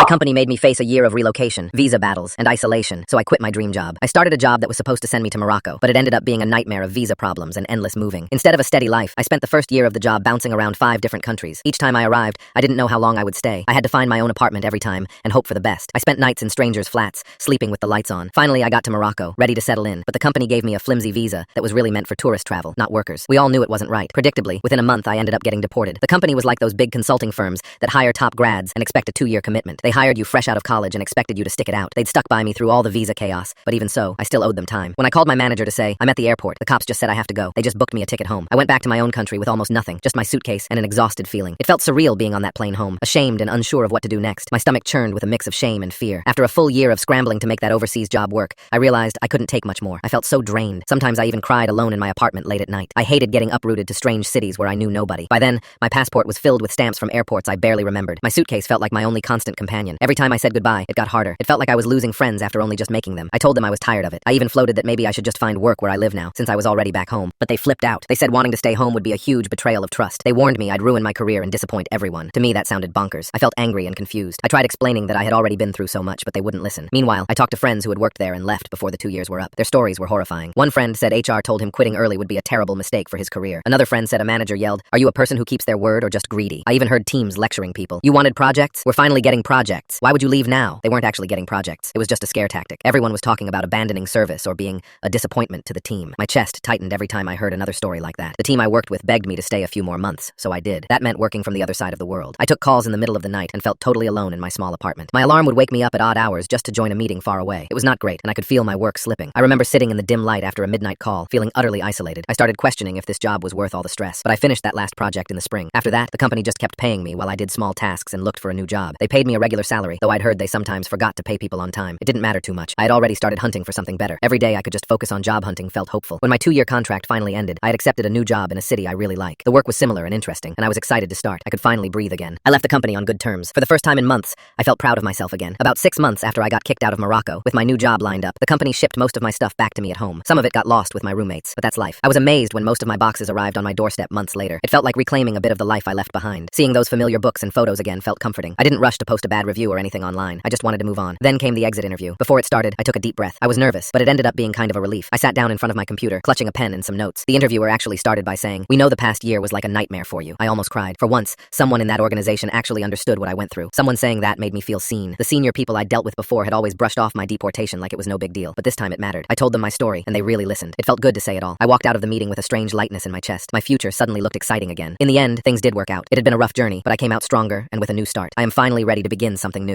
company made me face a year of relocation, visa battles, and isolation, so I quit my dream job. I started a job that was supposed to send me to Morocco, but it ended up being a nightmare of visa problems and endless moving. Instead of a steady life, I spent the first year of the job bouncing around 5 different countries. Each time I arrived, I didn't know how long I would stay. I had to find my own apartment every time and hope for the best. I spent nights in strangers' flats, sleeping with the lights on. Finally, I got to Morocco, ready to settle in, but the company gave me a flimsy visa that was really meant for tourist travel, not workers. We all knew it wasn't right. Predictably, within a month, I ended up getting deported. The company was like those big consulting firms that hire top grads and expect a 2-year commitment. They hired you fresh out of college and expected you to stick it out. They'd stuck by me through all the visa chaos, but even so, I still owed them time. When I called my manager to say, I'm at the airport, the cops just said I have to go. They just booked me a ticket home. I went back to my own country with almost nothing, just my suitcase and an exhausted feeling. It felt surreal being on that plane home, ashamed and unsure of what to do next. My stomach churned with a mix of shame and fear. After a full year of scrambling to make that overseas job work, I realized I couldn't take much more. I felt so drained. Sometimes I even cried alone in my apartment late at night. I hated getting uprooted to strange cities where I knew nobody. By then, my passport was filled with stamps from airports I barely remembered. My suitcase felt like my only constant companion. Every time I said goodbye, it got harder. It felt like I was losing friends after only just making them. I told them I was tired of it. I even floated that maybe I should just find work where I live now, since I was already back home. But they flipped out. They said wanting to stay home would be a huge betrayal of trust. They warned me I'd ruin my career and disappoint everyone. To me, that sounded bonkers. I felt angry and confused. I tried explaining that I had already been through so much, but they wouldn't listen. Meanwhile, I talked to friends who had worked there and left before the 2 years were up. Their stories were horrifying. One friend said HR told him quitting early would be a terrible mistake for his career. Another friend said a manager yelled, "Are you a person who keeps their word or just greedy?" I even heard teams lecturing people. You wanted projects? We're finally getting projects. Why would you leave now? They weren't actually getting projects. It was just a scare tactic. Everyone was talking about abandoning service or being a disappointment to the team. My chest tightened every time I heard another story like that. The team I worked with begged me to stay a few more months, so I did. That meant working from the other side of the world. I took calls in the middle of the night and felt totally alone in my small apartment. My alarm would wake me up at odd hours just to join a meeting far away. It was not great, and I could feel my work slipping. I remember sitting in the dim light after a midnight call, feeling utterly isolated. I started questioning if this job was worth all the stress, but I finished that last project in the spring. After that, the company just kept paying me while I did small tasks and looked for a new job. They paid me a regular salary, though I'd heard they sometimes forgot to pay people on time. It didn't matter too much. I had already started hunting for something better. Every day I could just focus on job hunting felt hopeful. When my 2-year contract finally ended, I had accepted a new job in a city I really like. The work was similar and interesting, and I was excited to start. I could finally breathe again. I left the company on good terms. For the first time in months, I felt proud of myself again. About 6 months after I got kicked out of Morocco, with my new job lined up, the company shipped most of my stuff back to me at home. Some of it got lost with my roommates, but that's life. I was amazed when most of my boxes arrived on my doorstep months later. It felt like reclaiming a bit of the life I left behind. Seeing those familiar books and photos again felt comforting. I didn't rush to post a bad review or anything online. I just wanted to move on. Then came the exit interview. Before it started, I took a deep breath. I was nervous, but it ended up being kind of a relief. I sat down in front of my computer, clutching a pen and some notes. The interviewer actually started by saying, "We know the past year was like a nightmare for you." I almost cried. For once, someone in that organization actually understood what I went through. Someone saying that made me feel seen. The senior people I'd dealt with before had always brushed off my deportation like it was no big deal, but this time it mattered. I told them my story, and they really listened. It felt good to say it all. I walked out of the meeting with a strange lightness in my chest. My future suddenly looked exciting again. In the end, things did work out. It had been a rough journey, but I came out stronger and with a new start. I am finally ready to begin something new.